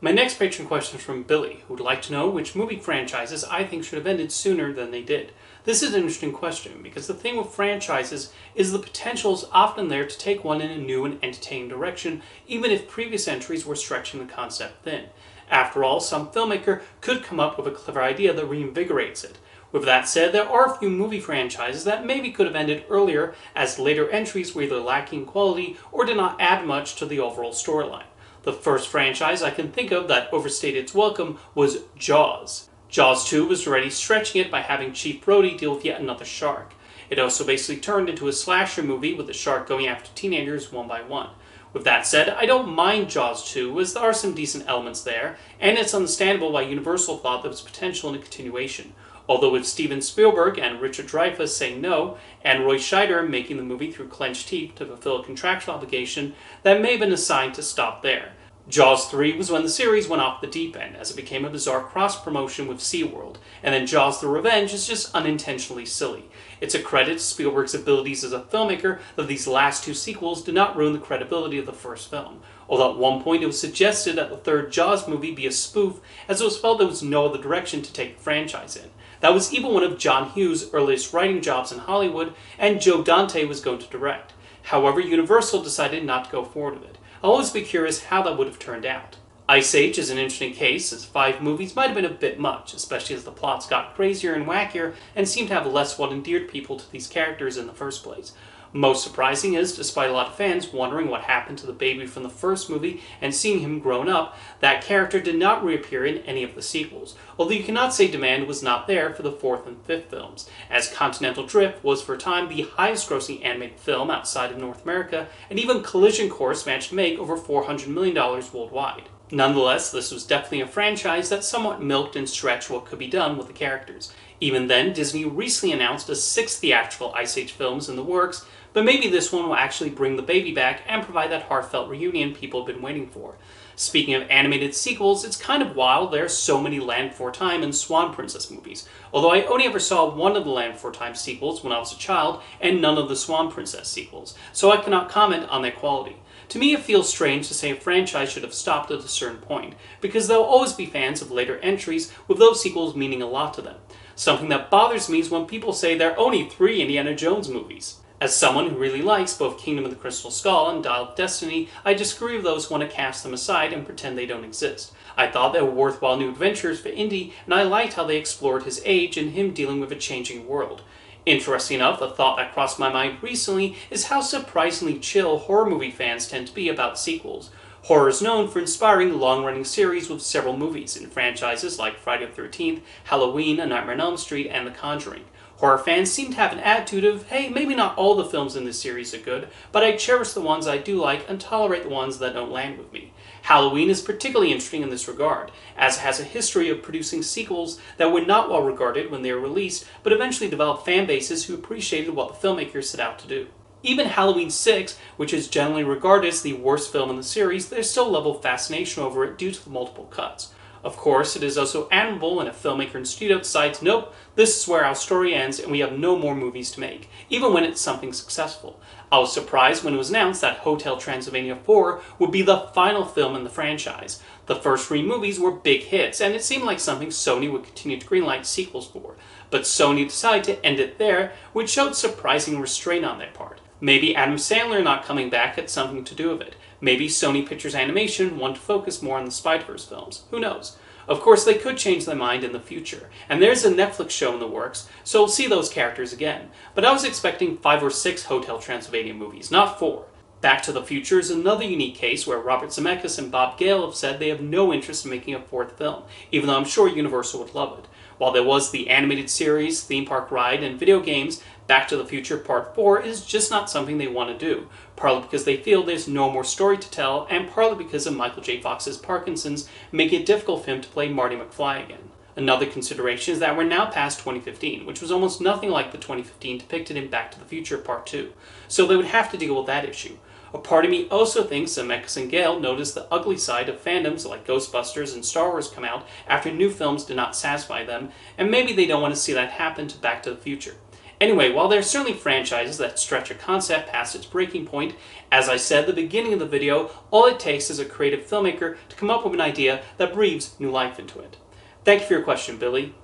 My next patron question is from Billy, who would like to know which movie franchises I think should have ended sooner than they did. This is an interesting question because the thing with franchises is the potential is often there to take one in a new and entertaining direction, even if previous entries were stretching the concept thin. After all, some filmmaker could come up with a clever idea that reinvigorates it. With that said, there are a few movie franchises that maybe could have ended earlier, as later entries were either lacking quality or did not add much to the overall storyline. The first franchise I can think of that overstayed its welcome was Jaws. Jaws 2 was already stretching it by having Chief Brody deal with yet another shark. It also basically turned into a slasher movie with the shark going after teenagers one by one. With that said, I don't mind Jaws 2, as there are some decent elements there, and it's understandable why Universal thought there was potential in a continuation. Although with Steven Spielberg and Richard Dreyfuss saying no, and Roy Scheider making the movie through clenched teeth to fulfill a contractual obligation, that may have been assigned to stop there. Jaws 3 was when the series went off the deep end, as it became a bizarre cross-promotion with SeaWorld, and then Jaws the Revenge is just unintentionally silly. It's a credit to Spielberg's abilities as a filmmaker that these last two sequels did not ruin the credibility of the first film, although at one point it was suggested that the third Jaws movie be a spoof, as it was felt there was no other direction to take the franchise in. That was even one of John Hughes' earliest writing jobs in Hollywood, and Joe Dante was going to direct. However, Universal decided not to go forward with it. I'll always be curious how that would have turned out. Ice Age is an interesting case, as 5 movies might have been a bit much, especially as the plots got crazier and wackier and seemed to have less what endeared people to these characters in the first place. Most surprising is, despite a lot of fans wondering what happened to the baby from the first movie and seeing him grown up, that character did not reappear in any of the sequels, although you cannot say demand was not there for the 4th and 5th films, as Continental Drift was for a time the highest grossing animated film outside of North America, and even Collision Course managed to make over $400 million worldwide. Nonetheless, this was definitely a franchise that somewhat milked and stretched what could be done with the characters. Even then, Disney recently announced a 6th theatrical Ice Age films in the works, but maybe this one will actually bring the baby back and provide that heartfelt reunion people have been waiting for. Speaking of animated sequels, it's kind of wild there are so many Land Before Time and Swan Princess movies, although I only ever saw one of the Land Before Time sequels when I was a child and none of the Swan Princess sequels, so I cannot comment on their quality. To me, it feels strange to say a franchise should have stopped at a certain point, because there will always be fans of later entries with those sequels meaning a lot to them. Something that bothers me is when people say there are only 3 Indiana Jones movies. As someone who really likes both Kingdom of the Crystal Skull and Dial of Destiny, I disagree with those who want to cast them aside and pretend they don't exist. I thought they were worthwhile new adventures for Indy, and I liked how they explored his age and him dealing with a changing world. Interesting enough, a thought that crossed my mind recently is how surprisingly chill horror movie fans tend to be about sequels. Horror is known for inspiring long-running series with several movies in franchises like Friday the 13th, Halloween, A Nightmare on Elm Street, and The Conjuring. Horror fans seem to have an attitude of, hey, maybe not all the films in this series are good, but I cherish the ones I do like and tolerate the ones that don't land with me. Halloween is particularly interesting in this regard, as it has a history of producing sequels that were not well regarded when they were released, but eventually developed fan bases who appreciated what the filmmakers set out to do. Even Halloween 6, which is generally regarded as the worst film in the series, there's still a level of fascination over it due to the multiple cuts. Of course, it is also admirable when a filmmaker and studio decides, nope, this is where our story ends and we have no more movies to make, even when it's something successful. I was surprised when it was announced that Hotel Transylvania 4 would be the final film in the franchise. The first 3 movies were big hits, and it seemed like something Sony would continue to greenlight sequels for. But Sony decided to end it there, which showed surprising restraint on their part. Maybe Adam Sandler not coming back had something to do with it. Maybe Sony Pictures Animation wanted to focus more on the Spider-Verse films. Who knows? Of course, they could change their mind in the future, and there's a Netflix show in the works, so we'll see those characters again. But I was expecting 5 or 6 Hotel Transylvania movies, not 4. Back to the Future is another unique case where Robert Zemeckis and Bob Gale have said they have no interest in making a 4th film, even though I'm sure Universal would love it. While there was the animated series, theme park ride, and video games, Back to the Future Part 4 is just not something they want to do, partly because they feel there's no more story to tell, and partly because of Michael J. Fox's Parkinson's making it difficult for him to play Marty McFly again. Another consideration is that we're now past 2015, which was almost nothing like the 2015 depicted in Back to the Future Part 2, so they would have to deal with that issue. A part of me also thinks Zemeckis and Gale noticed the ugly side of fandoms like Ghostbusters and Star Wars come out after new films did not satisfy them, and maybe they don't want to see that happen to Back to the Future. Anyway, while there are certainly franchises that stretch a concept past its breaking point, as I said at the beginning of the video, all it takes is a creative filmmaker to come up with an idea that breathes new life into it. Thank you for your question, Billy.